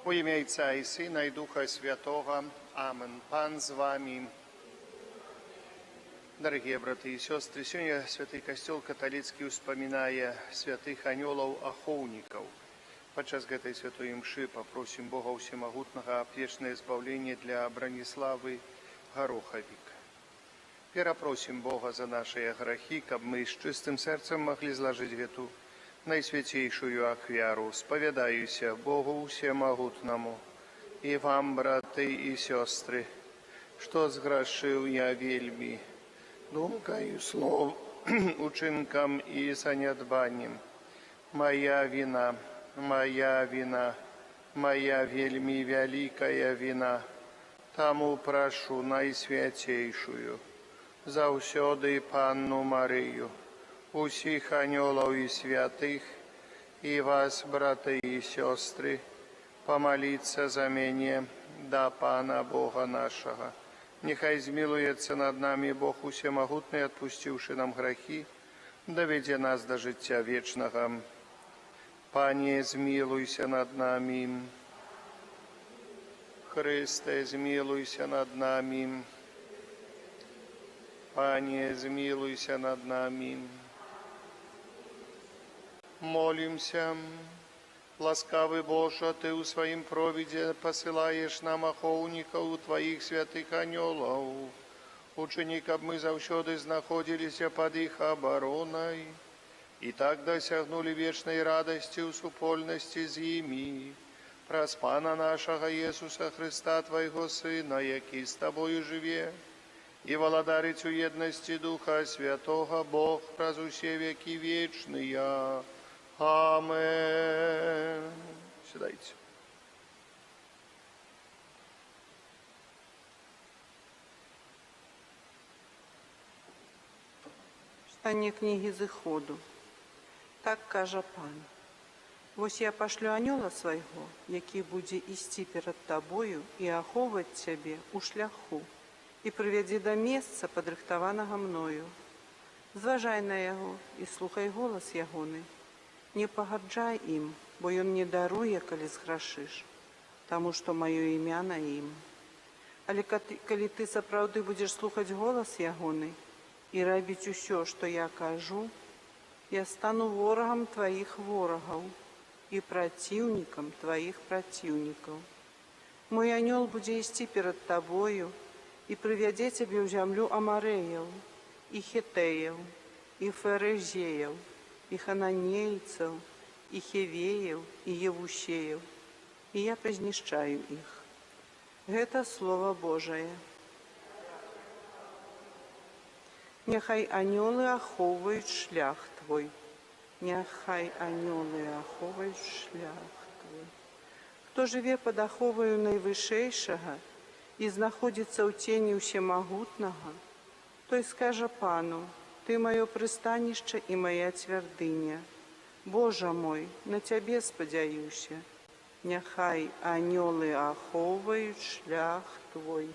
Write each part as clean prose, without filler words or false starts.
Во ім'я Отця і Сина, і Духа Святого. Амен. Пан з вами. Дорогие браты и сестры, сегодня Святый Костел католицкий вспоминая святых анёлаў-ахоўнікаў. Падчас гэтай святой імшы попросим Бога Всемогутного вечное избавление для Браниславы Гороховик. Перапросим Бога за наши грехи, каб мы с чистым сердцем могли сложить эту наисвятейшую ахвяру. Споведаюся Богу Всемогутному и вам, браты и сестры, что сгрешил я вельми, думкою, слов, учинком и занедбанием. Моя вина, моя вельми великая вина. Тому прошу найсвятейшую, заўсёды Панну Марию, усіх анёлаў и святых, и вас, браты и сестры, помолиться за меня до Пана Бога нашего. Нехай змилуется над нами Бог Всемогутный, отпустивший нам грехи, доведе нас до життя вечного. Пане, змилуйся над нами. Христе, змилуйся над нами. Пане, змилуйся над нами. Молимся. Ласкавый Боже, Ты у своим провиде посылаешь нам ахоўнікаў Твоих святых анёлаў. Учини, каб мы заўсёды знаходзіліся под их обороной и так досягнули вечной радости в супольности с ими. Праз Пана нашего Иисуса Христа, Твоего Сына, який с Тобою живе, и владарить у едности Духа Святого, Бог праз усе веки вечные. Амен. Сідайте. Читання книги Зыходу. Так каже Пан. Вось я пошлю анёла свайго, які будзе ісці перад табою і ахоўваць цябе у шляху, і прывядзе да месца, падрыхтаванага мною. Зважай на яго і слухай голас ягоны. Не пагаджай ім, бо ён не даруе, калі зграшыш, таму што маё імя на ім. Але калі ты сапраўды будзеш слухаць голас ягоны і рабіць усё, што я кажу, я стану ворагам тваіх ворагаў і праціўнікам тваіх праціўнікаў. Мой анёл будзе ісці перад табою і прывядзе цябе ў зямлю амарэяў, і хетэяў, і ферезеяў, і хананейцаў, і хевеяў, і евусеяў, і я пазнішчаю іх. Гэта Слово Божае. Няхай анёлы ахоўваюць шлях твой. Няхай анёлы ахоўваюць шлях твой. Хто жыве пад аховаю Найвышэйшага і знаходзіцца ў цені Ўсемагутнага, той скажа Пану: Ты маё прыстанішча і моя цвярдыня. Божа мой, на Цябе спадзяюся. Няхай анёлы ахоўваюць шлях твой.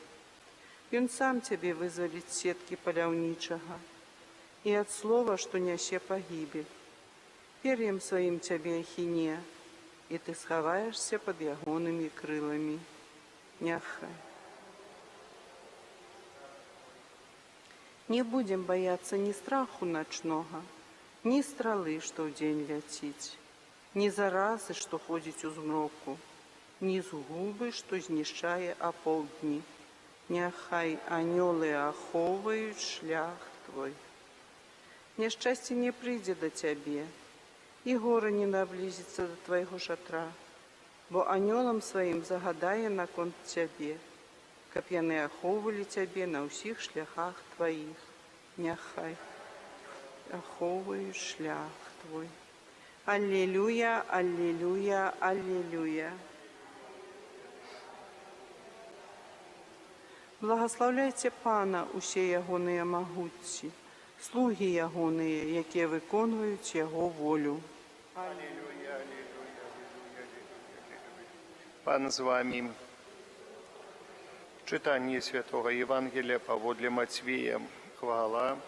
Ён сам цябе вызваліць з сеткі паляўнічага і ад слова, што нясе пагібель. Пер'ем сваім цябе ахіне, і ты схаваешся пад ягонымі крыламі. Няхай. Не будем бояться ні страху ночного, ні стралы, што ўдзень ляціць, ні заразы, што ходзіць у змроку, ні згубы, што знішчае апоўдні. Няхай анёлы ахоўваюць шлях твой. Няшчасце не прыйдзе да цябе, і гора не наблізіцца да твайго шатра, бо анёлам сваім загадае наконт цябе, каб яны ахоўвалі цябе на ўсіх шляхах тваіх. Няхай ахоўваюць шлях твой. Аллилуйя, аллилуйя, аллилуйя. Благословляйте Пана усе ягоныя магуцці, слугі ягоныя, якія выконваюць яго волю. Аллилуйя, аллилуйя, аллилуйя, аллилуйя. Пан з вами. Читание Святого Евангелия поводле Матвея. Хвала.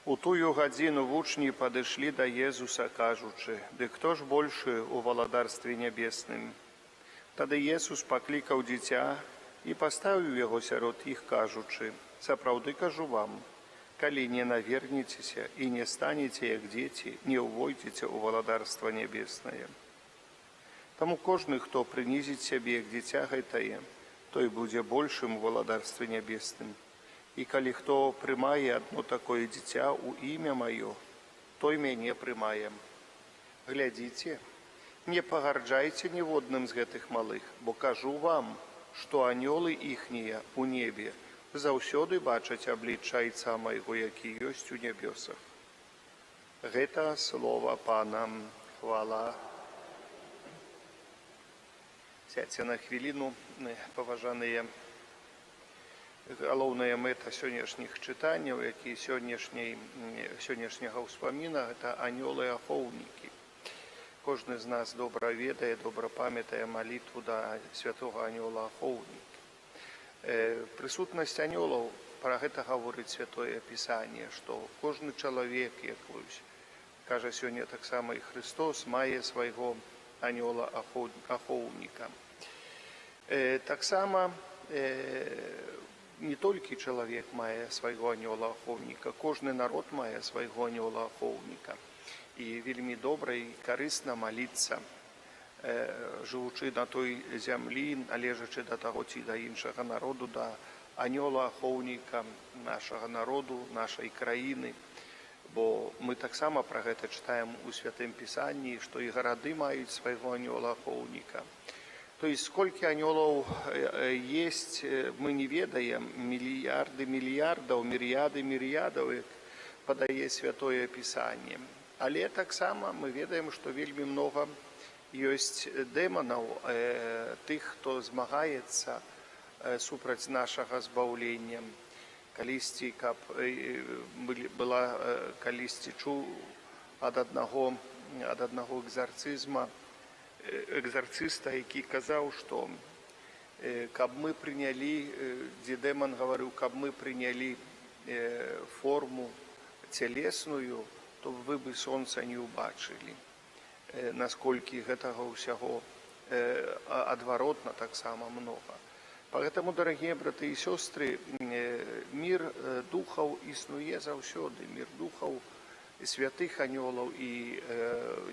У тую гадзіну вучні падышлі да Езуса, кажучы: «Ды хто ж большы у валадарстве нябесным?» Тады Езус паклікаў дзіця і паставіў яго сярод іх, кажучы: «Сапраўды кажу вам, калі не навернецеся і не станеце як дзеці, не ўвойдзеце ў валадарства нябеснае. Таму кожны, хто прынізіць сябе як дзіця гэтае, той будзе большым у валадарстве нябесным. І калі хто прымае адно такое дзіця ў імя маё, той мяне прымае. Глядзіце, не пагарджайце ніводным з гэтых малых, бо кажу вам, што анёлы іхнія ў небе заўсёды бачаць аблічча Айца майго, які ёсць у нябёсах». Гэта слова Пана. Хвала. Сядьце на хвіліну, паважаныя. Галоўная мэта сённяшніх чытанняў, які сённяшняга ўспаміна, гэта анёлы-ахоўнікі. Кожны з нас добра ведае, добра памятае малітву да святога анёла-ахоўніка. Прысутнасць анёлаў, пра гэта гаворыць Святое Пісанне, што кожны чалавек, як кажа сёння таксама і Христос, мае свайго анёла-ахоўніка. Таксама не толькі чалавек мае свайго анёла-ахоўніка, кожны народ мае свайго анёла-ахоўніка. І вельмі добра і карысна маліцца, жывучы на той зямлі, належачы да таго ці да іншага народу, да анёла-ахоўніка нашага народу, нашай краіны. Бо мы таксама пра гэта чытаем у Святым Пісанні, што і гарады маюць свайго анёла-ахоўніка. То есть сколькі анёлаў есть, мы не ведаем, мільярды мільярдаў, мірыяды мірыядаў, як падае Святое Пісанне. Але таксама мы ведаем, што вельмі многа ёсць дэманаў, тых, хто змагаецца супраць нашага збаўлення. Калісьці, каб была калісьці чуў ад аднаго экзарцыста, які казаў, што каб мы прынялі, дзе дэман гаварыў, каб мы прынялі форму цялесную, то вы бы сонца не ўбачылі. Насколькі гэтага ўсяго адваротна таксама многа. Поэтому, дарагія браты і сёстры, мір духаў існуе заўсёды, мір духаў святых анёлаў і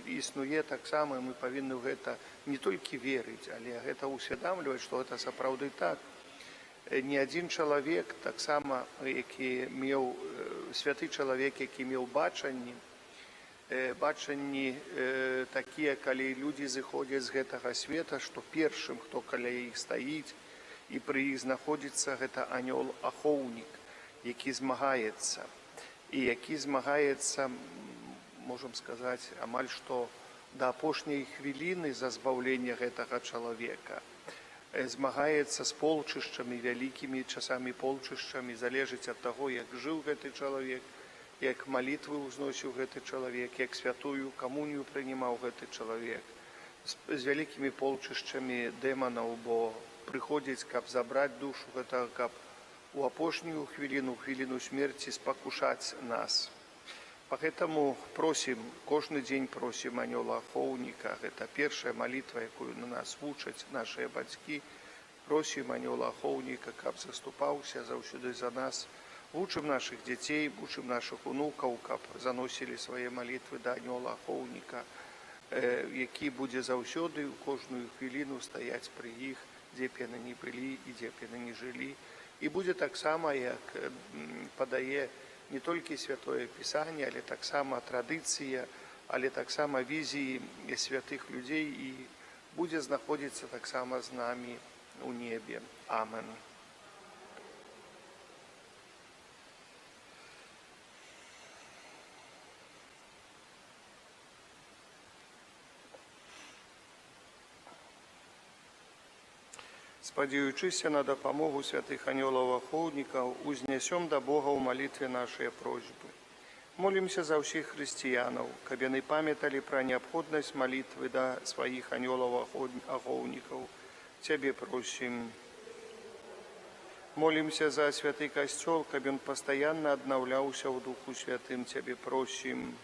існуе таксама, мы павінны ў гэта не толькі верыць, але гэта ўсвядамліваць, што гэта сапраўды так. Ні адзін чалавек, таксама, які меў, святы чалавек, які меў бачанні такія, калі людзі зыходзяць з гэтага света, што першым, хто каля іх стаіць і пры іх знаходзіцца, гэта анёл-ахоўнік, які змагаецца. І які змагаецца, можам сказаць, амаль што да апошняй хвіліны за збаўленне гэтага чалавека. Змагаецца з полчышчамі, вялікімі часамі полчышчамі, залежыць ад таго, як жыў гэты чалавек, як малітвы ўзносіў гэты чалавек, як святую камунію прынімаў гэты чалавек. З вялікімі полчышчамі дэманаў, бо прыходзіць, каб забраць душу гэтага, каб у апошнюю хвіліну, хвіліну смерці спакушаць нас. Поэтому просім, кожны дзень просім анёла-ахоўніка, гэта першая малітва, якую на нас вучаць нашыя бацькі, просім анёла-ахоўніка, каб заступаўся заўсёды за нас, вучым нашых дзяцей, вучым нашых унукаў, каб заносілі свае малітвы да анёла-ахоўніка, які будзе заўсёды ў кожную хвіліну стаяць пры іх, дзе б яны не былі і дзе б яны не жылі. І будзе таксама, як падае не толькі Святое Пісанне, але таксама традыцыя, але таксама візіі святых людзей і будзе знаходзіцца таксама з намі ў небе. Амен. Спадзяючыся на дапамогу святых анёлаў-ахоўнікаў, узнясём да Бога ў малітве нашыя просьбы. Молімся за ўсіх хрысціянаў, каб яны памяталі пра неабходнасць малітвы да сваіх анёлаў-ахоўнікаў. Цябе просім. Молимся за святый костел, каб он постоянно обновлялся в Духу Святым, Тебе просим.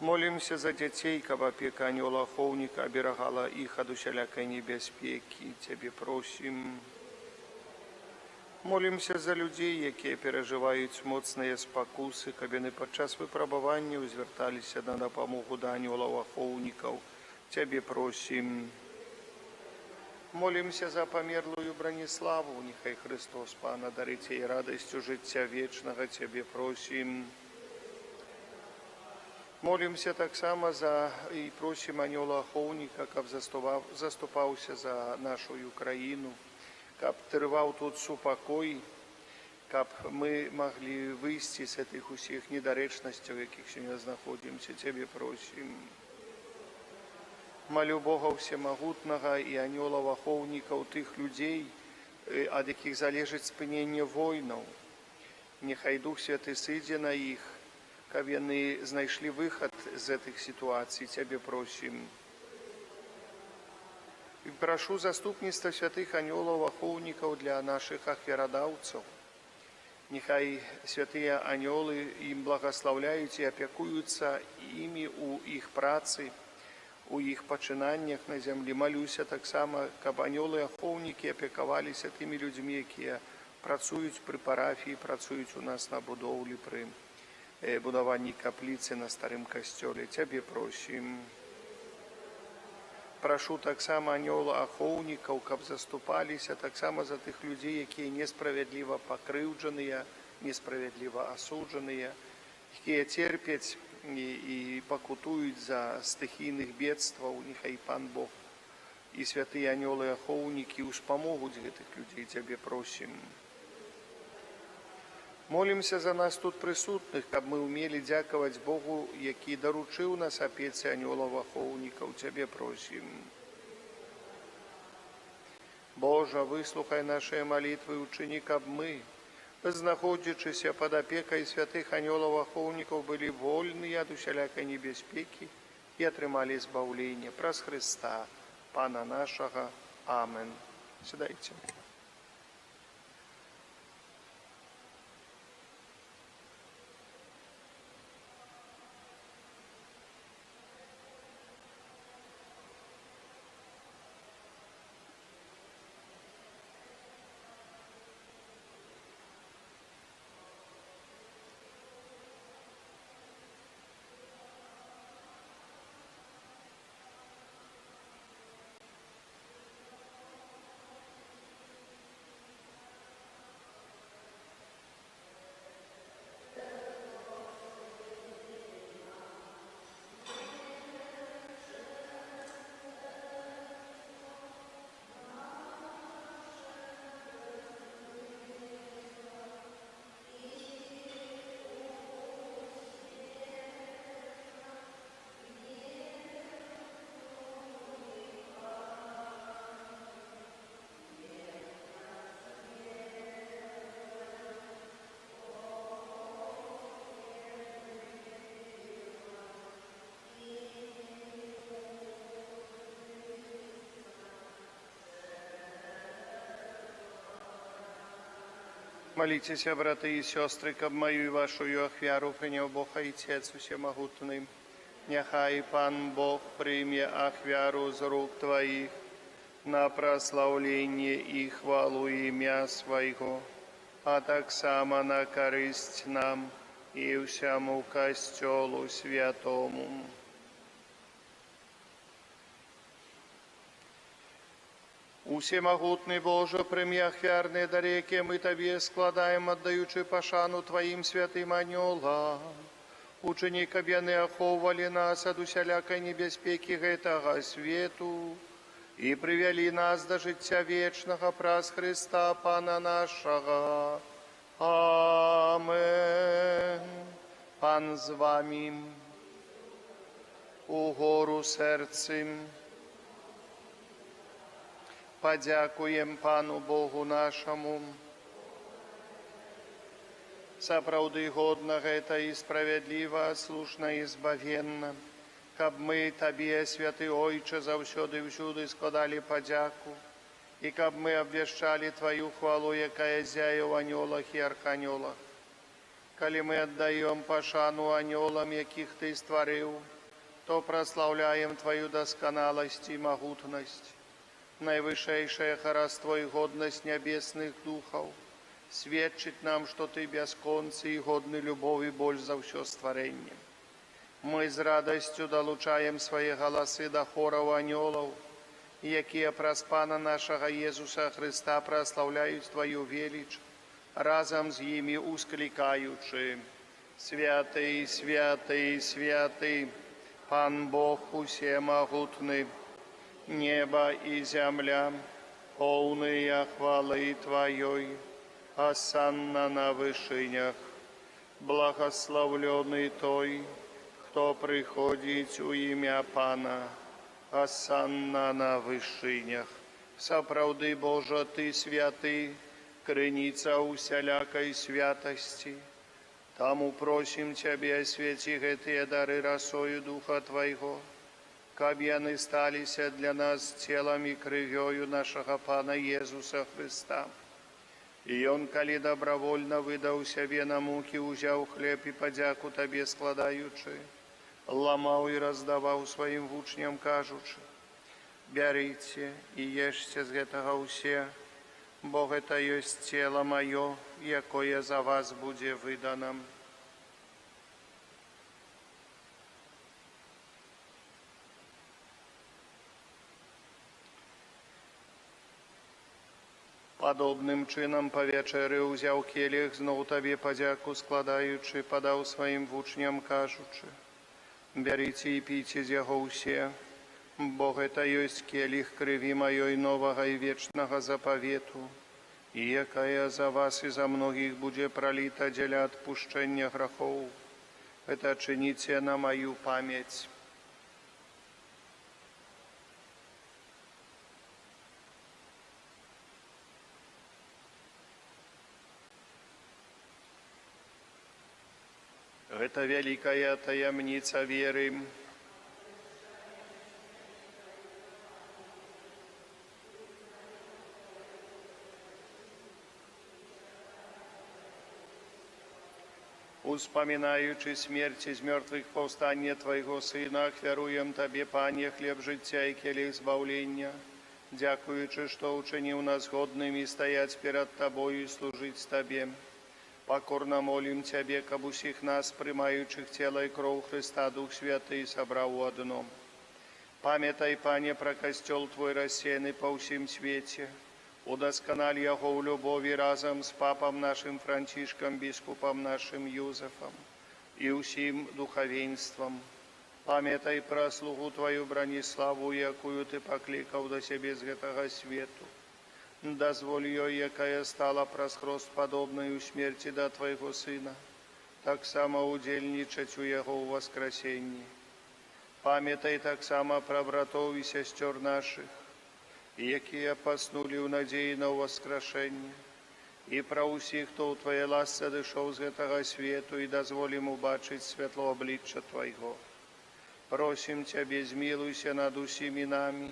Молимся за детей, каб опека анёла-ахоўніка оберегала их от усялякой небяспеки, Тебе просим. Молимся за людей, якія переживаюць моцныя спакусы, каб яны падчас выпрабавання звярталіся на дапамогу да анёлаў-ахоўнікаў, Тебе просим. Молимся за померлую Браниславу, нехай Христос, Пана, дарыць ей радасцю жыцця вечнага, Тебе просим. Молимся таксама за і просим анёла-ахоўніка, каб заступаўся за нашу Украіну, каб трываў тут супакой, каб мы маглі выйсці з гэтых усіх недарэчнасцяў, якіх сёння знаходзімся, Тебе просим. Молю Бога Всемагутнага і анёлаў-ахоўнікаў тых людзей, ад якіх залежыць спыненне войнаў. Нехай Дух Святы сыдзе на іх, каб яны знайшлі выхад з гэтых сітуацый, Тебе просим. І прашу заступніцтва святых анёлаў-ахоўнікаў для нашых ахвярадаўцаў. Нехай святыя анёлы ім благаслаўляюць і апякуюцца імі ў іх працы, у іх пачынаннях на зямлі. Малюся таксама, каб анёлы-ахоўнікі апекаваліся тымі людзьмі, якія працуюць пры парафіі, працуюць у нас на будоўлі пры будаванні капліцы на старым касцёле. Тебе просим. Прашу таксама анёла-ахоўнікаў, каб заступаліся таксама за тых людзей, якія несправядліва пакрыўджаныя, несправядліва асуджаныя, якія церпяць і пакутуюць за стыхійных бедстваў. Нехай Пан Бог і святыя анёлы-ахоўнікі ўспамогуць гэтых людзей, Тебе просим. Молимся за нас тут прысутных, каб мы умелі дзякаваць Богу, які даручыў нас апецы анёлаў-ахоўнікаў, Тебе просим. Божа, выслухай нашыя малітвы, учыні, каб мы, знаходзячыся пад апекай святых анёлаў-ахоўнікаў, былі вольныя ад усялякай небяспекі і атрымалі збаўленне праз Хрыста, Пана нашага. Амен. Сядайце. Молитесь, браты и сестры, каб мою и вашу ахвяру принял Бог Отец Всемогутный. Нехай Пан Бог прийме ахвяру з рук Твоих на прославление и хвалу имя Своего, а так само на користь нам и всему костелу святому. Усемогутный Боже, прими ахвярные дары, які мы Тебе складаем, отдаючи пашану Твоим святым анёлам. Учини, каб яны ахоўвалі нас ад усялякай небяспекі гэтага свету і прывялі нас да жыцця вечнага праз Христа, Пана нашага. Амен. Пан з вами. Угору серцем. Падзякуем Пану Богу нашаму. Сапраўды годна гэта і справядліва, слушна і збавенна, каб мы Табе, святы Ойче, заўсёды ўсюды складалі падзяку и каб мы обвещали Твою хвалу, якая зяе в анёлах и арханёлах. Коли мы отдаем пошану анёлам, яких Ты створил, то прославляем Твою досконалость и могутность, наивысшее хараство и годность небесных духов, сведчить нам, что Ты бесконцы и годны любовь и боль за все створение. Мы с радостью долучаем свои голосы до хоров анёлов, якія праз Пана нашага Езуса Христа прославляют Твою велич, разом с ими ускликаючи: «Святый, святый, святый, Пан Бог усемогутный, небо и земля, полные хвалы Твоей, осанна на вышинях, благословленный Той, кто приходит у имя Пана, осанна на вышинях. Сапраўды, Божа, Ты святый, крыніца усялякай святости. Таму просим Тебе, освети гэтыя дары росою Духа Твоего, каб яны сталіся для нас телом и крывёю нашага Пана Езуса Христа. И Он, коли добровольно выдал себе на муки, узял хлеб и подяку Тебе складаючи, ламаў и раздаваў своим вучням, кажучи: «Бярыце и ешьте з гэтага ўсе, бо гэта ёсць тело маё, якое за вас будзе выдано». Подобным чынам па вячэры ўзяў келіх, зноў Табе падзяку складаючы, падаў сваім вучням, кажучы: «Бярыце і піце з яго ўсе, бо гэта ёсць келіх крыві маёй новага і вечнага запавету, і якая за вас і за многіх будзе праліта дзеля адпушчэння грахоў. Гэта чыніце на маю памяць». Это великая таямница веры. Успоминаючи смерть из мертвых повстание Твоего Сына, ахвяруем Тебе, Пане, хлеб життя и келих збавлення, дякуючи, что учинил нас годными стоять перед Тобою и служить Тебе. Покорно молим Тебе, каб усіх нас, приймаючих тіло і кров Христа, Дух Святий собрав у одном. Пам'ятай, Пане, про костел Твой рассеянный по всем свете, удоскональ его в любови разом с папом нашим Францишком, біскупом нашим Юзефом и усім духовенством. Пам'ятай про слугу Твою Браниславу, якую Ты покликав до себе з гэтага свету. Дозволь ёй, якая стала праз хрост подобною смерти до Твоего Сына, так само удельничать у Его в воскресении. Памятай так само про братов и сестер наших, якія поснули в надеї на воскрешение, и про усіх, хто у Твоей ласce дышаў з гэтага свету, и дозволим убачить светло обличчя Твоего. Просим Тебе, змилуйся над усіми нами,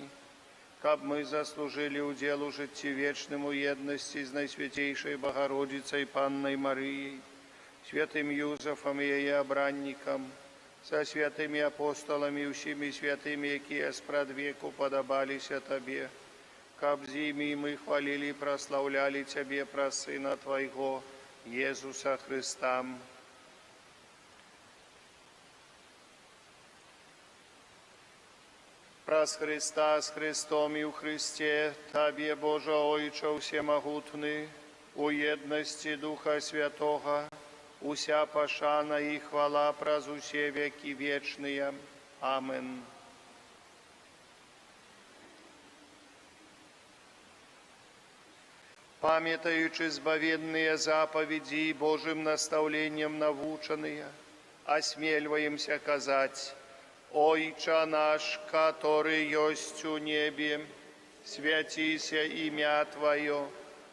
каб мы заслужили удел у житті вечному єдності з Найсвятейшей Богородицей Панной Марией, святым Юзефом и ее обранником, со святыми апостолами и всеми святыми, якія спрад веку подобалися Тебе, каб з ими мы хвалили и прославляли Тебе про Сына Твоего, Иисуса Христа. Праз Христа, с Христом и у Христе, Тебе, Боже Ойче всемогутный, у едности Духа Святого, уся пошана и хвала праз усе веки вечные. Амин. Памятаючи збавенные заповеди Божьим наставлением навученные, осмеливаемся казать: «Ойче наш, который есть у небе, святися имя Твое,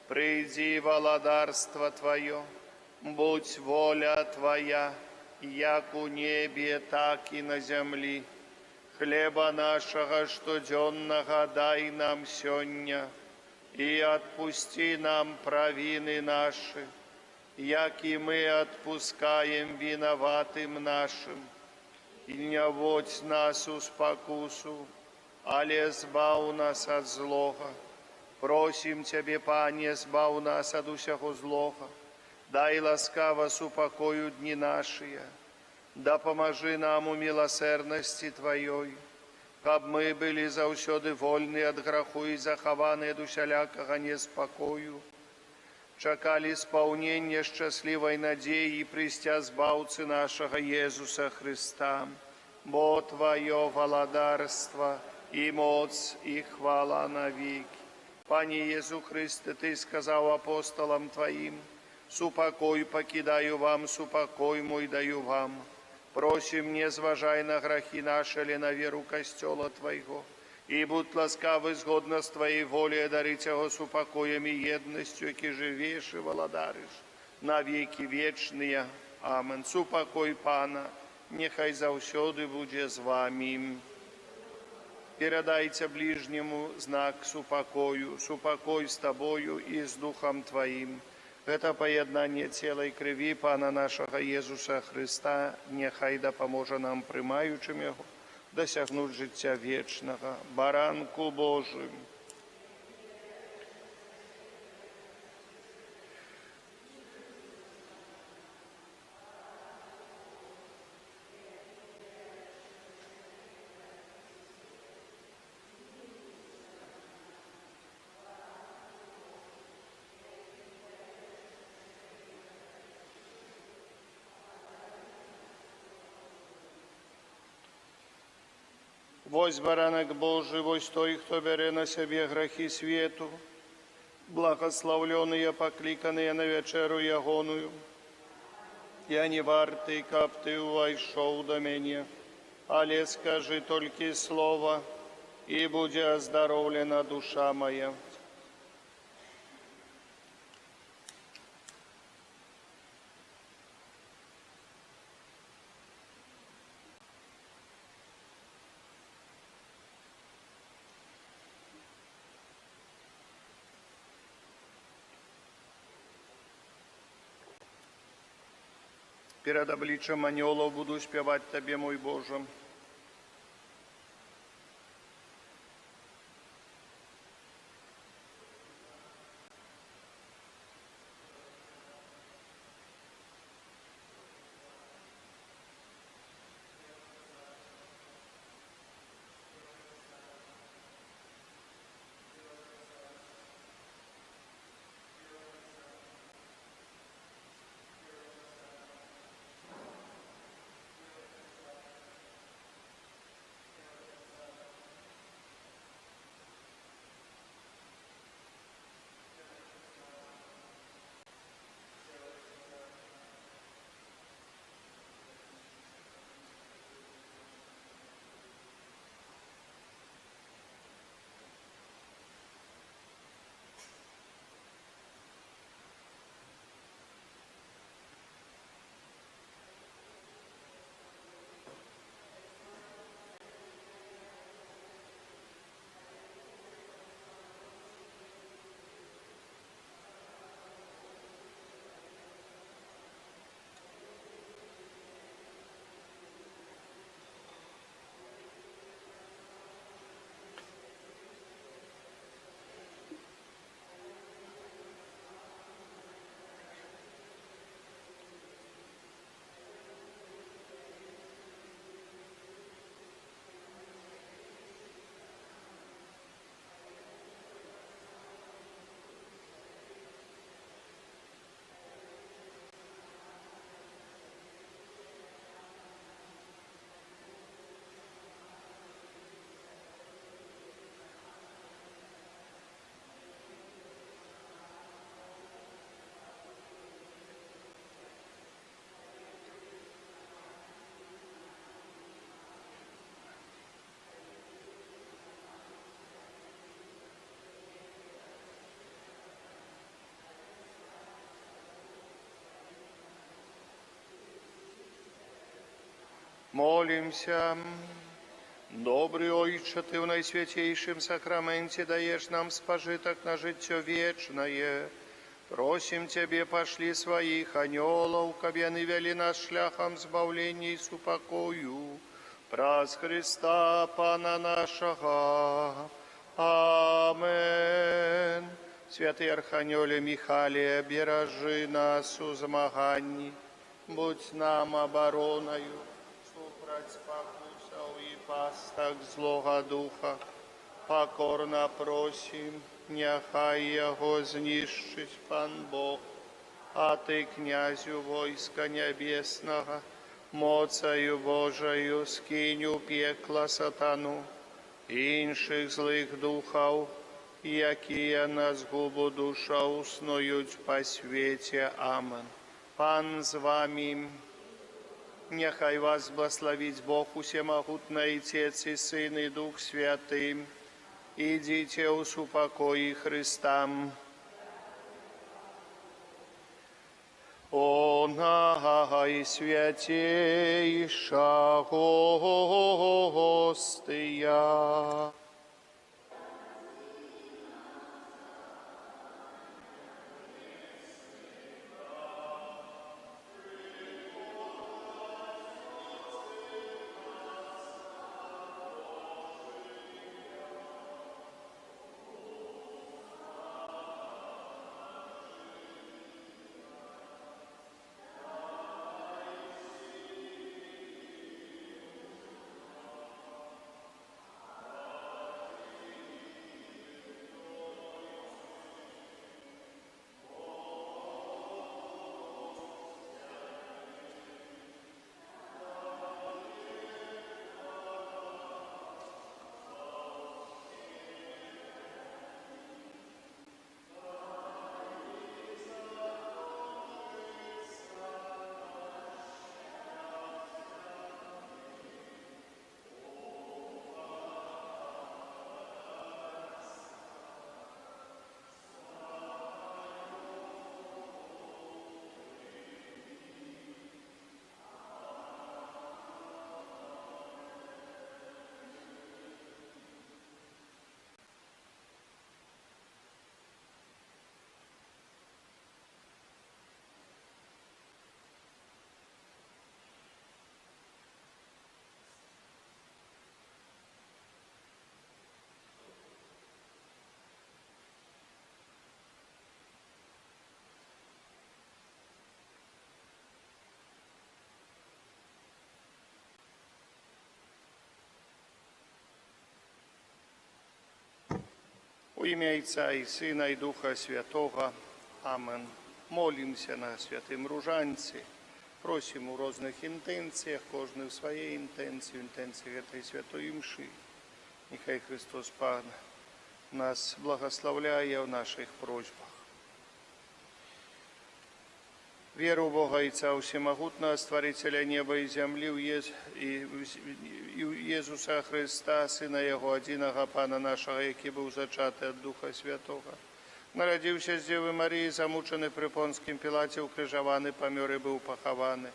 приди владарство Твое, будь воля Твоя, як у небе, так и на земли. Хлеба нашего штоденного дай нам сёння, и отпусти нам провины наши, яки мы отпускаем виноватым нашим. И не вводь нас у спокусу, але збав нас от злого. Просим Тебе, Пане, збав нас от усяго злого. Дай ласкаво супокою дни наши, да поможи нам у милосердности Твоей, каб мы были заўсёды вольны от граху и захаваны от усялякага неспокою, чакали исполнения счастливой надеи и прыстя збаўцы нашего Иисуса Христа. Бо Твое владарство и моц и хвала навеки. Пане Иисус Христе, Ты сказал апостолам Твоим: «Супокой покидаю вам, супокой мой даю вам. Просим, не зважай на грахи наши или на веру костела Твоего, и будь ласкавы згодно с Твоей волей дарить его супокоем и едностью, яки живешь и владаришь на веки вечные. Амен. Супокой Пана, нехай заўсёды будзе з вами. Передайте ближнему знак супокою, супокой с Тобою и с Духом Твоим. Это поеднание тела и крови Пана нашего Иисуса Христа, нехай допоможе нам, приймаючим Його, досягнуть життя вечного. Баранку Божим. Вось баранок Божий, вось той, хто бере на себе грехи свету, благословленные, покликанные на вечеру ягоную. Я не вартий, каб ты увайшов до меня, але скажи только слово, и буде оздоровлена душа моя. Перед обличием анgelов буду спевать Тебе, мой Боже. Молимся. Добрый Ойче, Ты в Найсвятейшем сакраменте даешь нам спожиток на житье вечное. Просим Тебе, пошли своих анелов, каб яны вели нас шляхом збавления и супокою. Праз Христа, Пана нашего. Амен. Святый Архангеле Михалия, бережи нас у змаганні, будь нам обороною, супроть спокусов и пасток злого духа. Покорно просим, нехай его знищить Пан Бог, а Ты, князю войска небесного, моцею Божою скинь у пекла сатану, інших злих духов, якія на згубу душа уснують по свете. Амен. Пан з вами, нехай вас благословить Бог Усемогутный, Отец и Сын и Дух Святый. Идите у супокои Христа. О Найсвятейша Гостия! У ім'я Отця і Сина і Духа Святого. Амен. Молимся на святим ружанці. Просим у різних інтенціях, кожен в своїй інтенції, в інтенції цієї святої мши. Нехай Христос Пан нас благословляє в наших просьбах. Веру в Бога Отца Всемогутного, Створителя неба и земли, и Иисуса Христа, Сына Его, одиного Пана нашего, який был зачатый от Духа Святого. Народився з Діви Марії, замучений при Понскім Пілаті, укрижований, помер и был похований.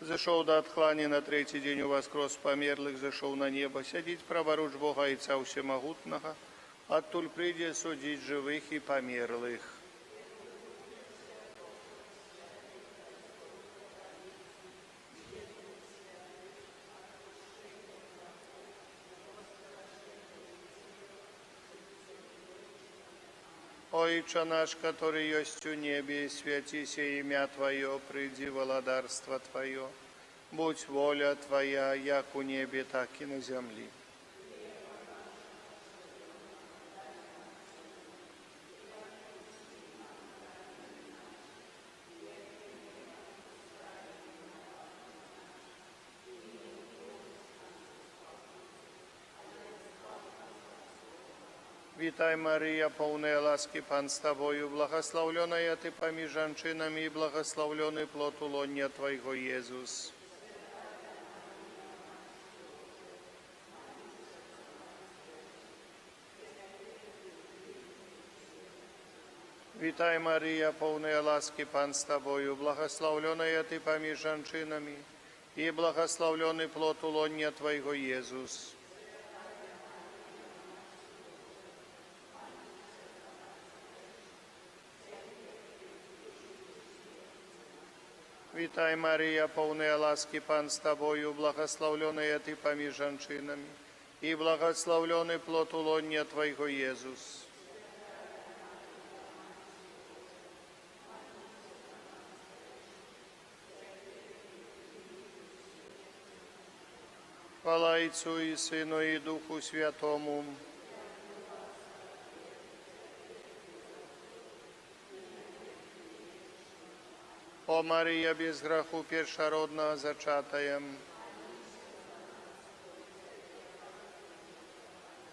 Зашел до отклани на третий день, воскрес померлых, зашел на небо, сидит праворуч Бога Отца Всемогутного, оттуль придет судить живых и померлых. Отче наш, который есть у небе, святися имя Твое, приди владарство Твое. Будь воля Твоя, як у небе, так и на земле. Вітай, Марія, повна ласки, Пан з Тобою, благословленная Ти поміж женщинами, и благословленный плод лона Твоего, Иисус. Вітай, Марія, повна ласки, Пан з Тобою, благословленная Ти поміж женщинами, и благословленный плод лона Твоего, Иисус. Вітай, Марія, повна ласки, Пан з тобою, благословленная ти поміж женщинами, и благословленный плод улонья Твоего, Иисус. Хвала Отцу и Сыну и Духу Святому. О Мария, без греху першородного зачатая,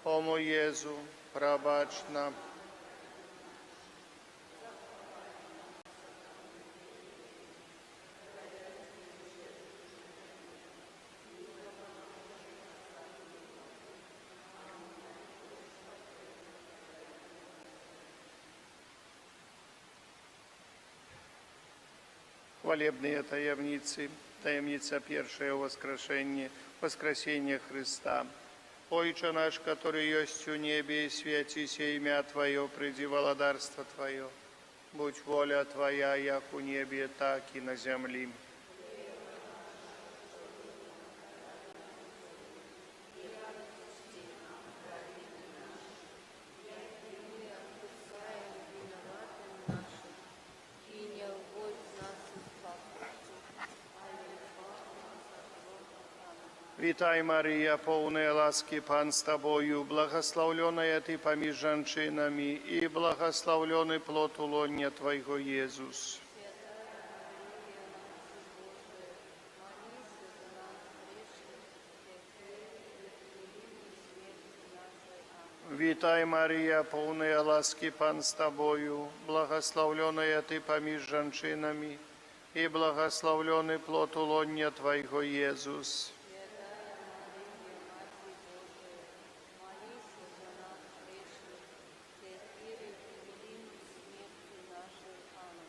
о мой Єзу, пробач нам. Хвалебные таємниці, таємниця першого воскресения Христа. Отче наш, который есть у небе, святися имя Твое, приди владарство Твое. Будь воля Твоя, як у небе, так и на земле. Вітай, Марія, повна ласки, Пан з тобою, благословленная ты поміж женщинами, и благословленный плод улонья Твоего, Иисус. Вітай, Марія, повна ласки, Пан з тобою, благословленная ты поміж женщинами, и благословленный плод улонья Твоего, Иисус.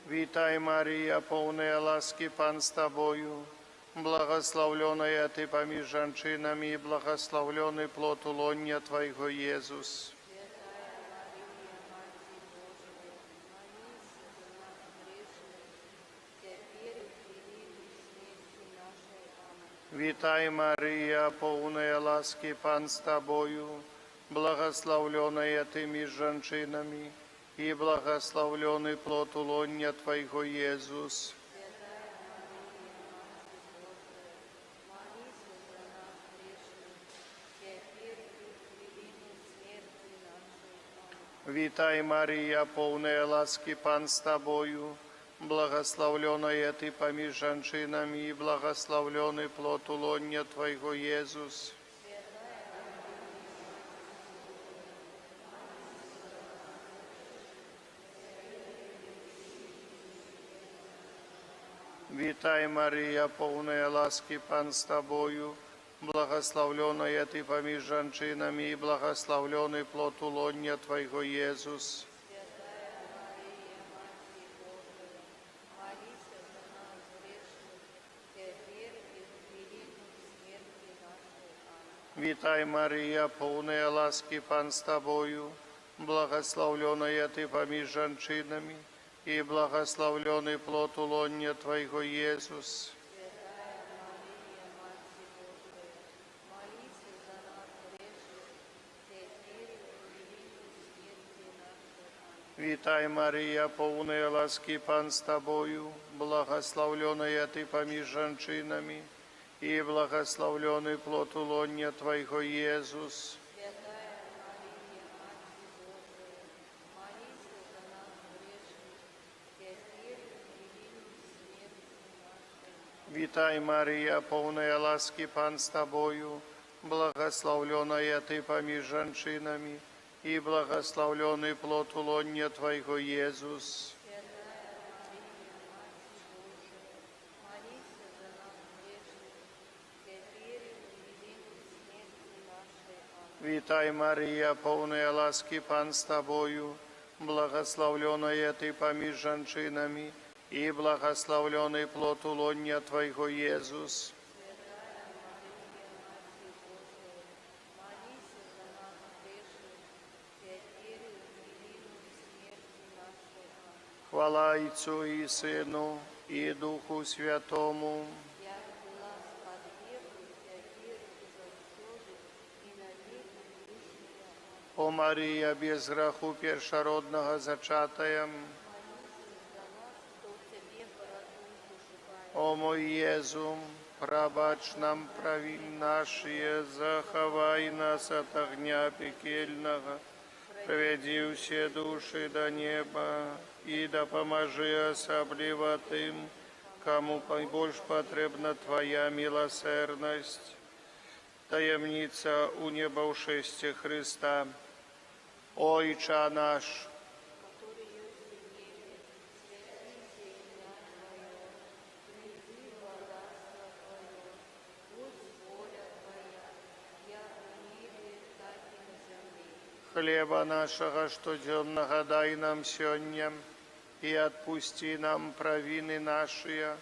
Вітай, Марія, повна ласки, Пан з тобою, благословленная ты поміж женщинами, и благословленный плод улонья Твоего, Иисус. Вітай, Марія, повна ласки, Пан з тобою, благословленная ты між женщинами, и благословленный плод улонья Твоего, Иисус. Вітай, Марія, повна ласки, Пан з тобою, благословленная ты поміж женщинами, и благословленный плод улонья Твоего, Иисус. Вітай, Марія, повна ласки, Пан з тобою, благословленная ты поміж женщинами, и благословленный плод улонья Твоего, Иисус. Вітай, Марія, повна ласки, Пан з тобою, благословленная ты поміж женщинами, и благословленный плод улонья Твоего, Иисус. Вітай, Марія, повна ласки, Пан з тобою, благословленная ты поміж женщинами, и благословленный плод улонья Твоего, Иисус. Вітай, Марія, повна ласки, Пан з тобою, благословленная ты поміж женщинами, и благословленный плод улонья Твоего, Иисус. Вітай, Марія, повна ласки, Пан з тобою, благословленная ты поміж женщинами, и благословленный плод улонья Твоего, Иисус. Хвала Отцу и Сыну и Духу Святому. як була сподвергнуся мир и застежи, и на веки вечные. О Мария, без греху першородного зачатая, Кто в тебе породует ушибает. о мой Езу, пробачь нам правиль наши, заховай нас от огня пекельного, проведи все души до неба, и да поможи особливо тым, кому больше потребна Твоя милосердность. Таємниця у небоушествия Христа. Ойча наш, Который есть в небе, святится имя Твое, приди во царство Твое, будь воля Твоя, як в небе, так и на земле. хлеба нашего штоденного дай нам сегодня, и отпусти нам провины наши,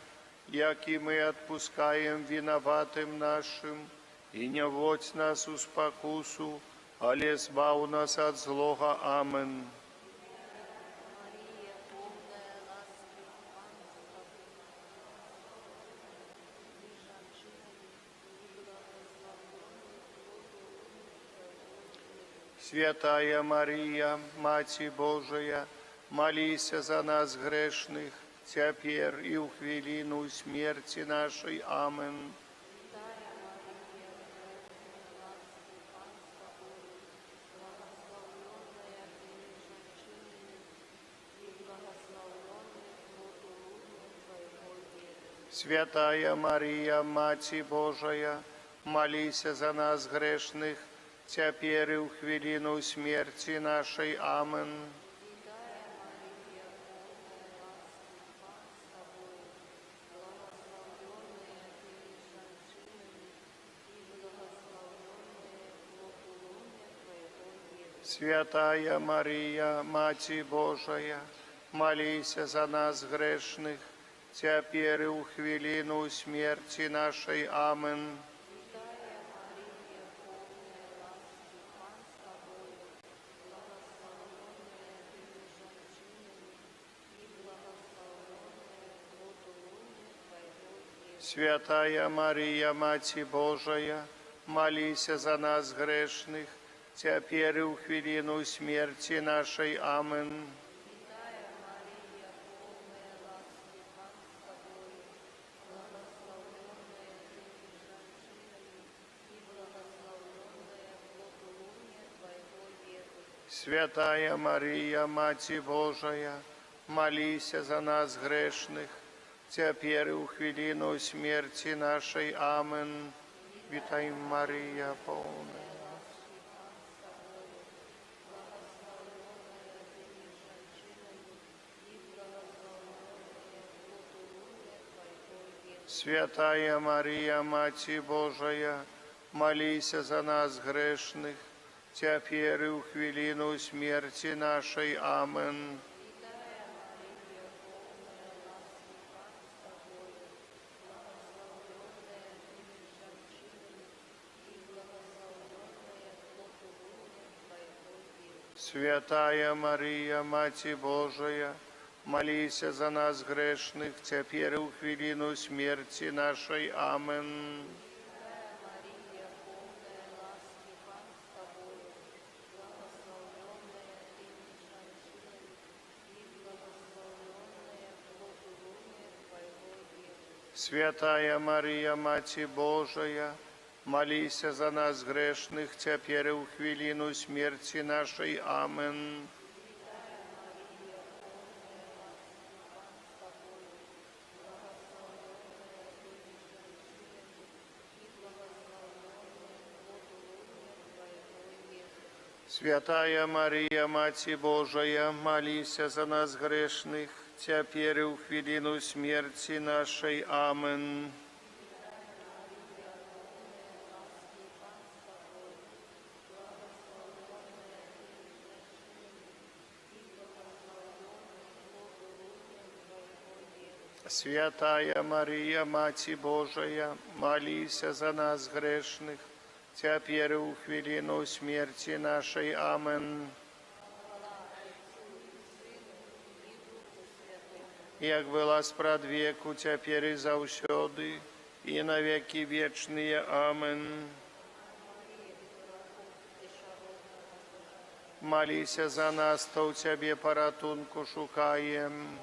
яки мы отпускаем виноватым нашим, и не вводь нас в спокусу, але избав нас от злого. Амин. Мария, полная ласки, Пан с тобой, ты женщинами, и благословенный плод Твоего. Святая Мария, Мати Божия, молись за нас грешных, теперь и в хвилину смерти нашей. Амин. Святая Мария, Мати Божия, молись за нас грешных, теперь и в хвилину смерти нашей. Амин. Святая Мария, Мати Божия, молись за нас грешных, теперь и в хвилину смерти нашей. Амин. Святая Мария, Мати Божия, молись за нас грешных, теперь и в хвилину смерти нашей. Амин. Святая Мария, Мати Божия, молись за нас грешных, теперь и в хвилину смерти нашей. Амин. Витай, Мария, полная. Святая Мария, Мати Божия, молись за нас грешных, теперь и в хвилину смерти нашей. Амин. Святая Мария, Мати Божия, молись за нас грешных, теперь и в хвилину смерти нашей. Амин. Святая Мария, Мати Божия, молись за нас грешных, теперь и в хвилину смерти нашей. Амин. Святая Мария, Мати Божия, молись за нас грешных, теперь и в хвилину смерти нашей. Амин. Святая Мария, Мати Божия, молись за нас грешных, теперь и в хвилину смерти нашей. Амин. як была спрад веку, цяпер і заўсёды, і на векі вечныя. Амен. Маліся за нас, хто ў Цябе паратунку шукаем.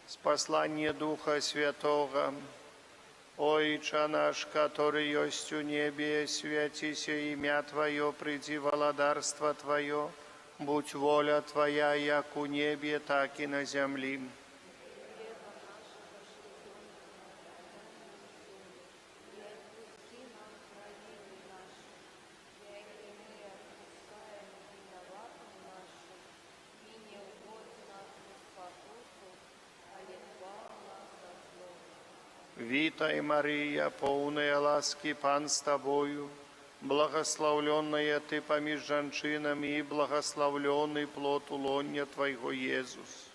С послания Духа Святого. Отче наш, который есть у небе, святися имя Твое, приди владарство Твое, будь воля Твоя, як у небе, так и на земле. Витай, Мария, полная ласки, Пан с Тобою, благословленная Ты поміж женщинами, и благословленный плод улонья Твоего, Иисус.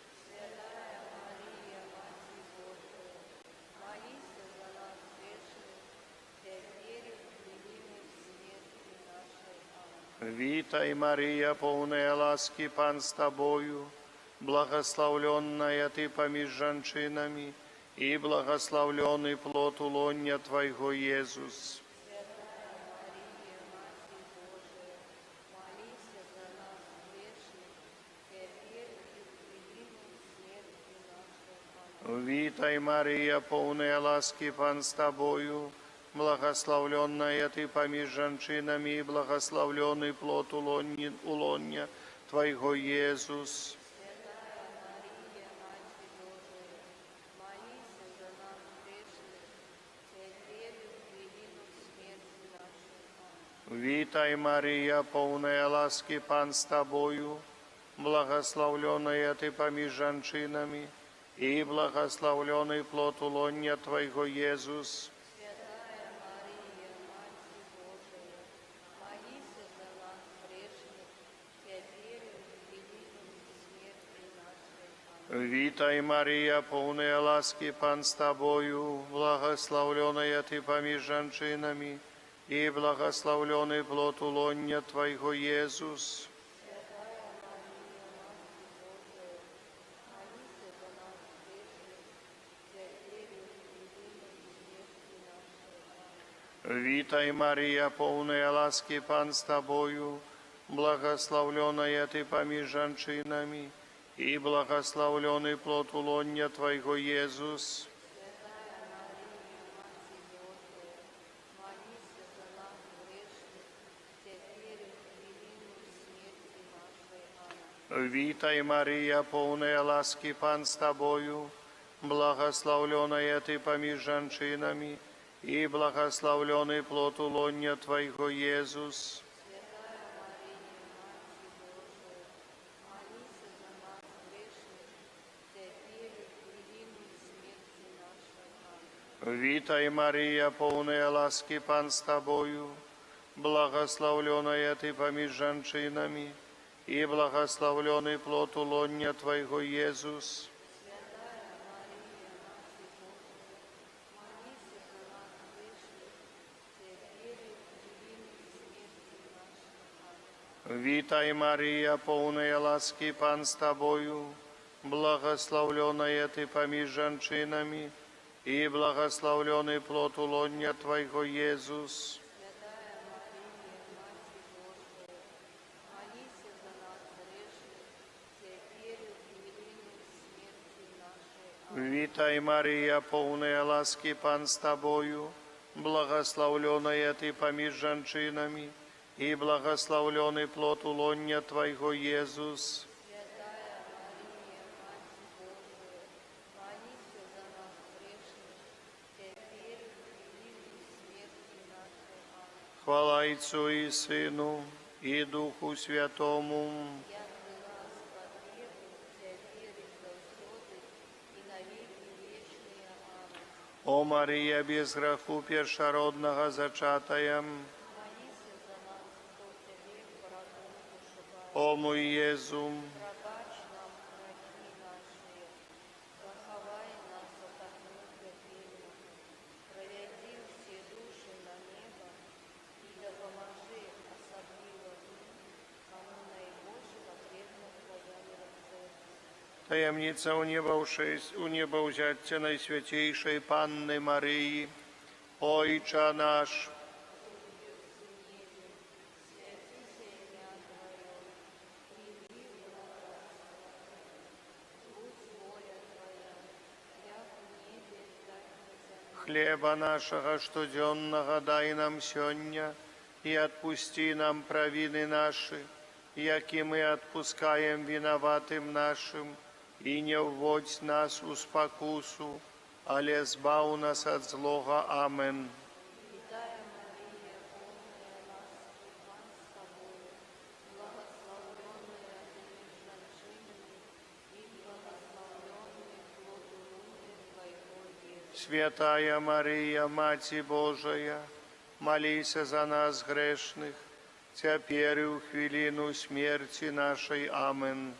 Витай, Мария, полная ласки, Пан с Тобою, благословленная Ты поміж женщинами, и благословленный плод улонья Твоего, Иисус. Витай, Мария, полная ласки, Пан с Тобою, благословленная Ты поміж женщинами, и благословленный плод улонья Твоего, Иисус. Витай, Мария, полная ласки, Пан с Тобою, благословленная Ты поміж женщинами, и благословленный плод улонья Твоего, Иисус. Витай, Мария, полная ласки, Пан с Тобою, благословленная Ты поміж женщинами, и благословленный плод улонья Твоего, Иисус. Витай, Мария, полная ласки, Пан с Тобою, благословленная Ты поміж женщинами, и благословленный плод улонья Твоего, Иисус. Витай, Мария, полная ласки, Пан с Тобою, благословленная Ты поміж женщинами, и благословленный плод улонья Твоего, Иисус. Витай, Мария, полная ласки, Пан с Тобою, благословленная Ты поміж женщинами, и благословленный плод улонья Твоего, Иисус. Витай, Мария, полная ласки, Пан с Тобою, благословленная Ты поміж женщинами, и благословленный плод улонья Твоего, Иисус. Витай, Мария, полная ласки, Пан с Тобою, благословленная Ты поміж женщинами, и благословленный плод улонья Твоего, Иисус. Хвала Отцу и Сыну, и Духу Святому. О Мария, без греху першородного зачатая, о мой Иезу, Таємниця у небовзяття Найсвятейшої Панни Марії, Ойче наш, хлеба нашего штоденного дай нам сёння, и отпусти нам провины наши, яки мы отпускаем виноватым нашим, и не вводь нас у спокусу, але збав нас от злого. Амен. Святая Мария, Мати Божия, молися за нас грешных, теперь и в хвилину смерти нашей. Амен.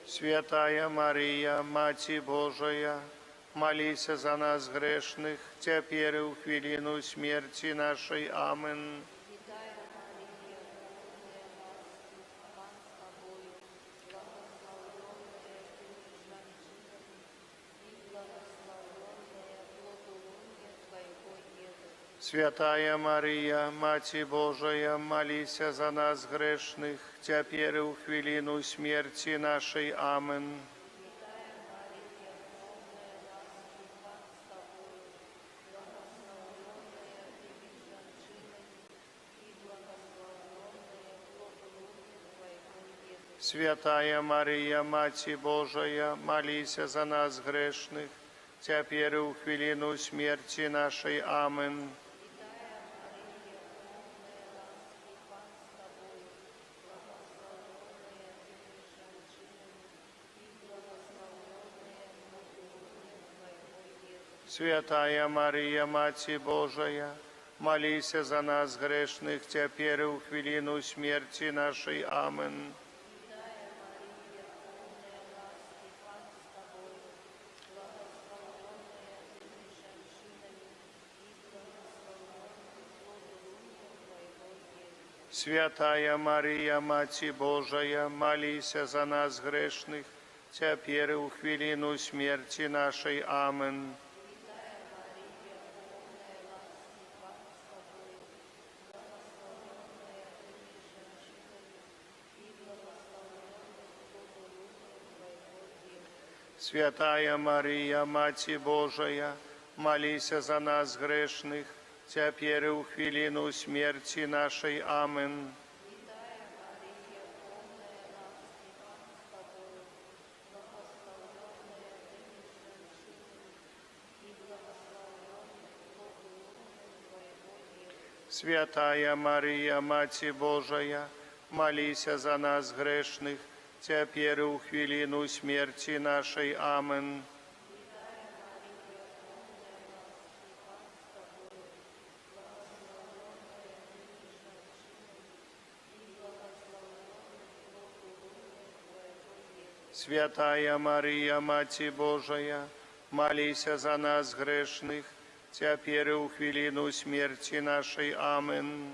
Святая Мария, Мати Божия, молися за нас грешных, теперь и в хвилину смерти нашей. Амен. Святая Мария, Мати Божия, молися за нас грешных, теперь и в хвилину смерти нашей. Амен. Святая Мария, Мати Божия, молися за нас грешных, теперь и в хвилину смерти нашей. Амен. Святая Мария, Мати Божия, молися за нас грешных, теперь и в хвилину смерти нашей. Амен. Святая Мария, Мати Божия, молися за нас грешных, теперь и в хвилину смерти нашей. Амен. Святая Мария, Мати Божия, молися за нас грешных, теперь и в хвилину смерти нашей. Амен. Святая Мария, Мати Божия, молися за нас грешных, теперь и в хвилину смерти нашей. Амен. Святая Мария, Мати Божия, молися за нас грешных, теперь и в хвилину смерти нашей. Амен.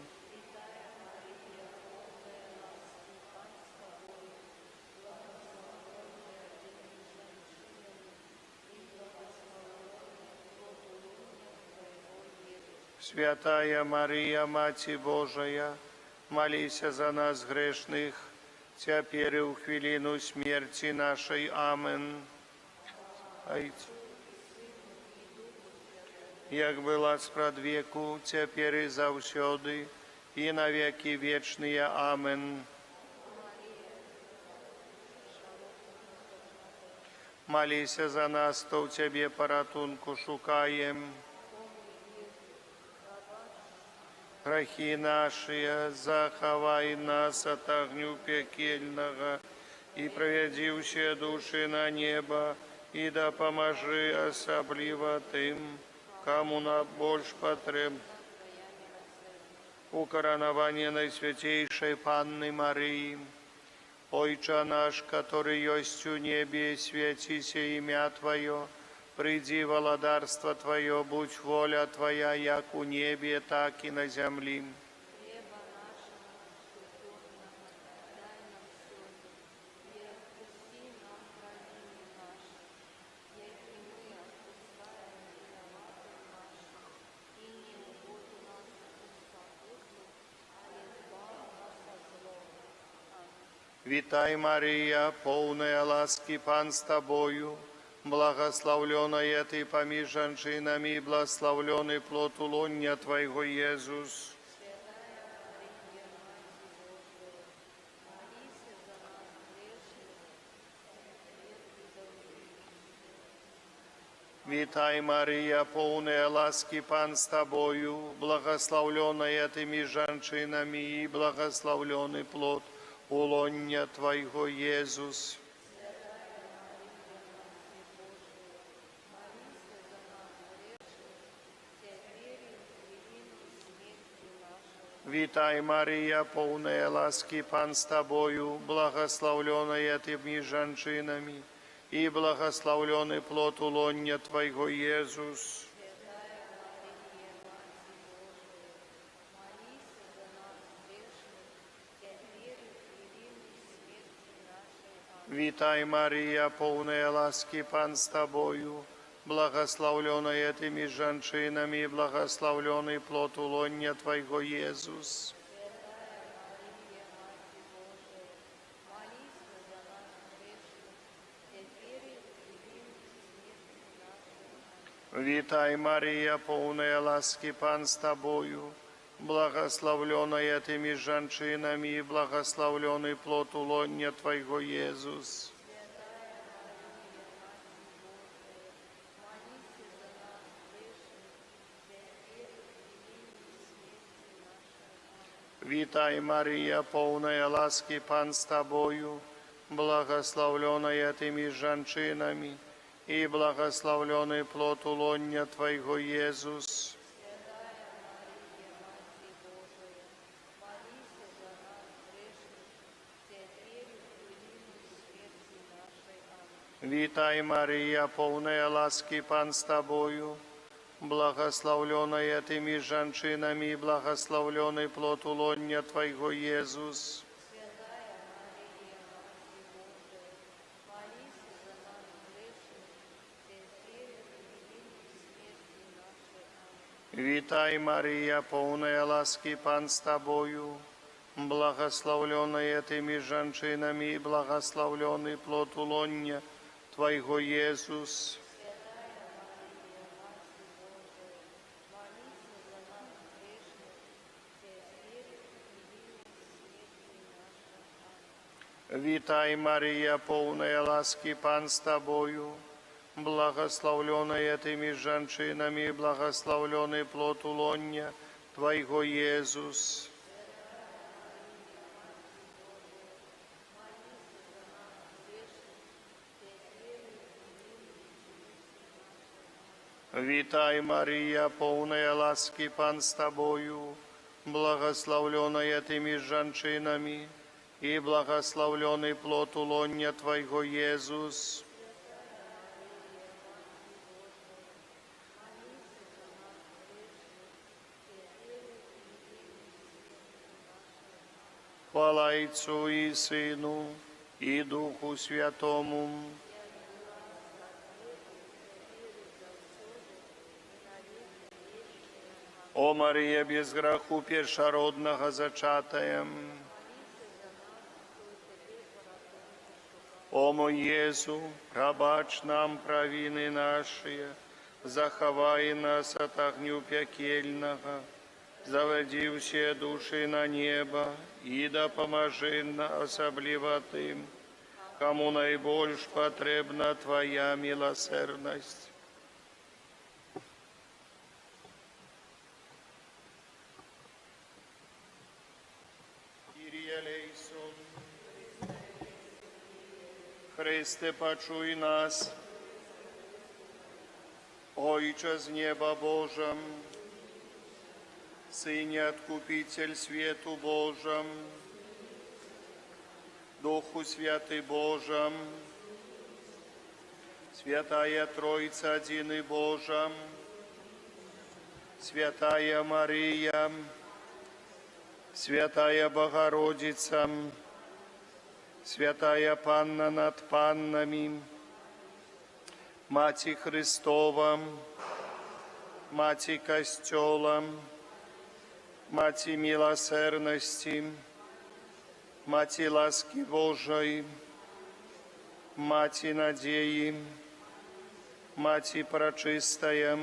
Святая Мария, Мати Божия, молися за нас грешных, теперь и в хвилину смерти нашей. Амен. Як была спрадвеку, теперь и завсёды, и на веки вечные. Амен. Молися за нас, то в Тебе порятунку шукаем. Грехи наши, заховай нас от огню пекельного, и проведи все души на небо, и да поможи особливо тим, кому на больше потреб. Укоронование Наисвятейшей Панны Марии. Ойче наш, который есть у небе, светися имя Твое, Приди, владарство Твое, будь воля Твоя, як у небе, так и на земле. Хлеба нашего насущного дай нам сегодня, и отпусти нам провины наши, яки мы отпускаем виноватым нашим, и не уводи нас в искушение, а избавь нас от злого. Аминь. Витай, Мария, полная ласки, Пан с Тобою, благословленная Ты поміж женщинами, и благословленный плод улонья Твоего, Иисус. Витай, Мария, полная ласки, Пан с Тобою, благословленная Ты меж женщинами, и благословленный плод улонья Твоего, Иисус. Витай, Мария, полная ласки, Пан с Тобою, благословленная Ты меж женщинами, и благословленный плод улонья Твоего, Иисус. Витай, Мария, полная ласки, Пан с Тобою, благословленная Ты меж женщинами, и благословленный плод улонья Твоего, Иисус. Витай, Мария, полная ласки, Пан с Тобою, благословленная Ты меж женщинами, и благословленный плод улонья Твоего, Иисус. Витай, Мария, полная ласки, Пан с Тобою, благословленная Ты меж женщинами, и благословленный плод улонья Твоего, Иисус. Витай, Мария, полная ласки, Пан с Тобою, благословленная Ты меж женщинами, и благословленный плод улонья Твоего, Иисус. Витай, Мария, полная ласки, Пан с Тобою, благословленная Ты меж женщинами, и благословленный плод улонья Твоего, Иисус. Витай, Мария, полная ласки, Пан с Тобою, благословленная Ты меж женщинами, и благословленный плод улонья Твоего, Иисус. Витай, Мария, полная ласки, Пан с Тобою, благословленная Ты меж женщинами, и благословленный плод улонья Твоего, Иисус. Хвала Отцу и Сыну, и Духу Святому. О Мария, без греху першородного зачатая, о мой Иисус, пробач нам провины наши, заховай нас от огню пекельного, заводи все души на небо, и да поможи особливо тим, кому наибольш потребна Твоя милосердность. Христе, почуй нас, Отче з неба Божьем, Сыне Откупитель свету Божьем, Духу Святый Божьем, Святая Троица, один и Божа, Святая Мария, Святая Богородица, Святая Панна над паннами, Мати Христова, Мати Костела, Мати милосердности, Мати ласки Божией, Мати надеи, Мати пречистая,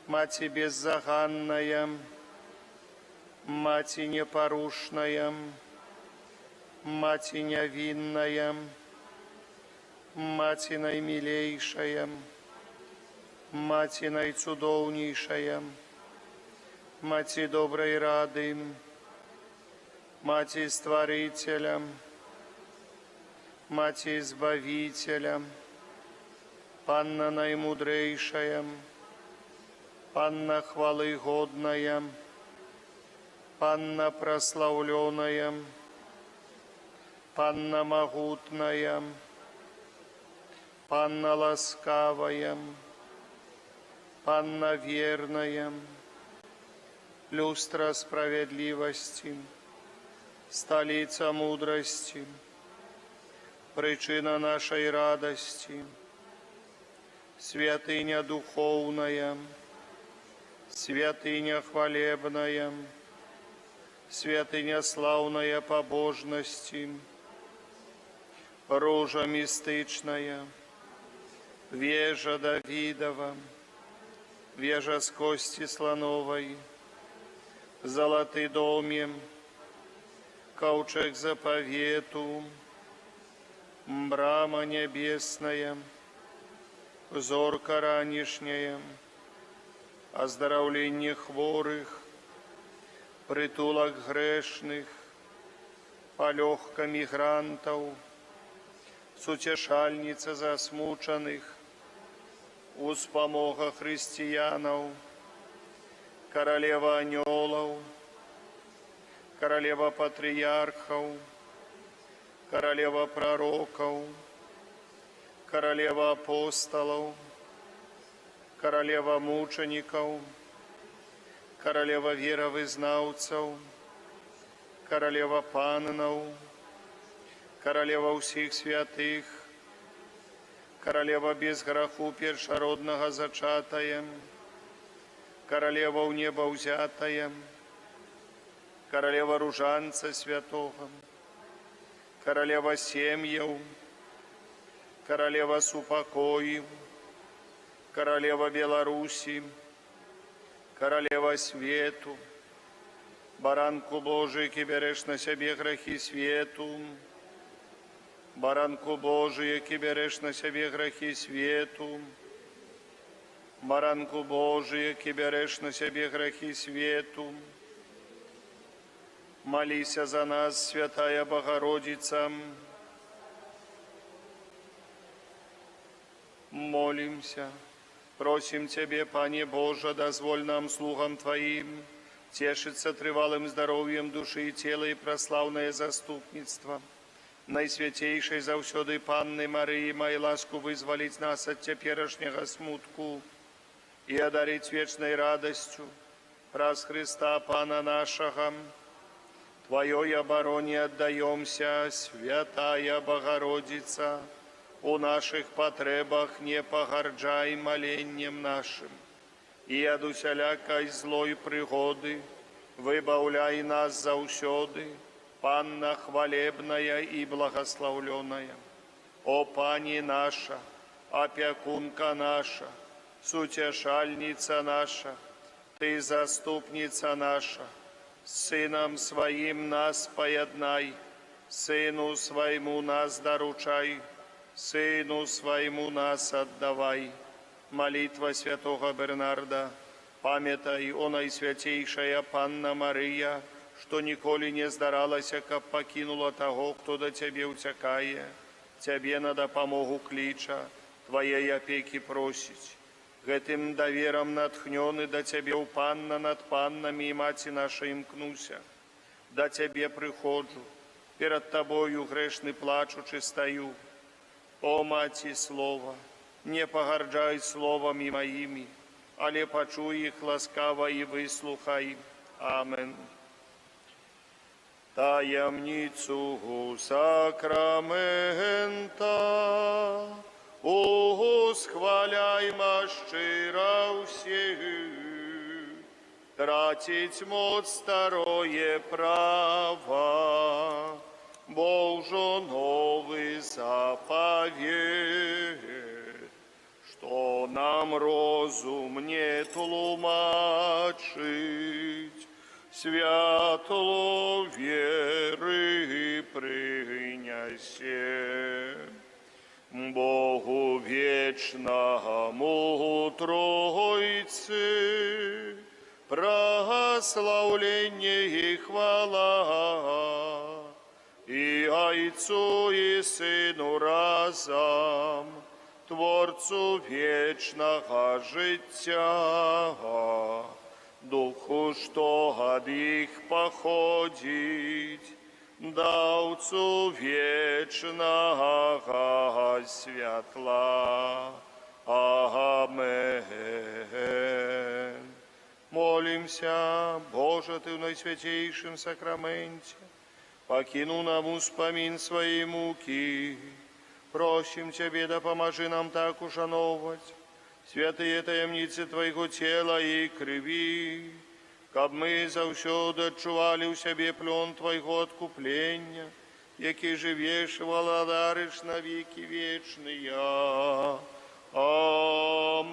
Мати беззаганная, Мати непорушная, Мати невинная, Мати наимилейшая, Мати наицудовнейшая, Мати доброй рады, Мати Створителя, Мати Избавителя, Панна наимудрейшая, Панна хвалы годная, Панна прославленная, Панна могутная, Панна ласкавая, Панна верная, люстра справедливости, столица мудрости, причина нашей радости, святыня духовная, святыня хвалебная, святыня славная побожности, рожа мистычная, вежа Давидова, вежа с кости слоновой, золотый доме, ковчег заповету, брама небесная, зорка ранешняя, оздоровление хворых, притулок грешных, полегка мигрантов, сутешальница засмученных, успомога християнов, королева анgelов, королева патриархов, королева пророков, королева апостолов, королева мучеников, королева веровызнавцев, королева паннов, королева всех святых, королева без греху першородного зачатая, королева у неба взятая, королева ружанца святого, королева семьев, королева супокоев, королева Беларуси, королева свету, баранку Божий, ки береш на себе грехи свету, баранку Божий, ки береш на себе грехи свету, баранку Божий, ки береш на себе грехи свету. Молися за нас, Святая Богородица. Молимся. Просим Тебе, Пане Боже, дозволь нам, слугам Твоим, тешиться трывалым здоровьем души и тела и прославное заступництво. Найсвятейшей завсёды Панны Марии, май ласку вызволить нас от теперешнего смутку и одарить вечной радостью праз Христа Пана нашего. Твоей обороне отдаемся, Святая Богородица, у наших потребах не погорджай моленьем нашим, и от усялякой злой пригоды выбавляй нас заусёды, Панна хвалебная и благословленная. О Пани наша, опекунка наша, сутешальница наша, Ты заступница наша, Сыном Своим нас поеднай, Сыну Своему нас доручай, Сыну Своему нас отдавай. Молитва святого Бернарда. Памятай о Найсвятейшая Панна Мария, что николи не здаралася, как покинула того, кто до Тебе утекае. Тебе на допомогу клича, Твоей опеки просить. Гэтым довером натхнёны до Тебе, у Панна над паннами и Мати нашей имкнуся. До Тебе приходжу, перед Тобою грешный плачучи стою. О Маці Слова, не погарджай словами моими, але почуй их ласкаво и выслухай. Амен. Таємницю сакрамента усхваляймо щиро всіх, тратить моц старое право, Божо новый заповедь, что нам розум не тлумачить, святло веры принесе. Богу вечному Тройцы прославление и хвала, и Отцу и Сыну разом, Творцу вечного життя, Духу, что от их походить, Давцу вечного святла. Амен. Молимся, Боже, Ты в наисвятейшем сакраменте, покину нам успомин своей муки. Просим Тебе, да поможи нам так ушановать святые таємниці Твоего тела и крови, каб мы завсёды отчували у себе плен Твоего откупления, який живешь и владаришь на веки вечные. Амен.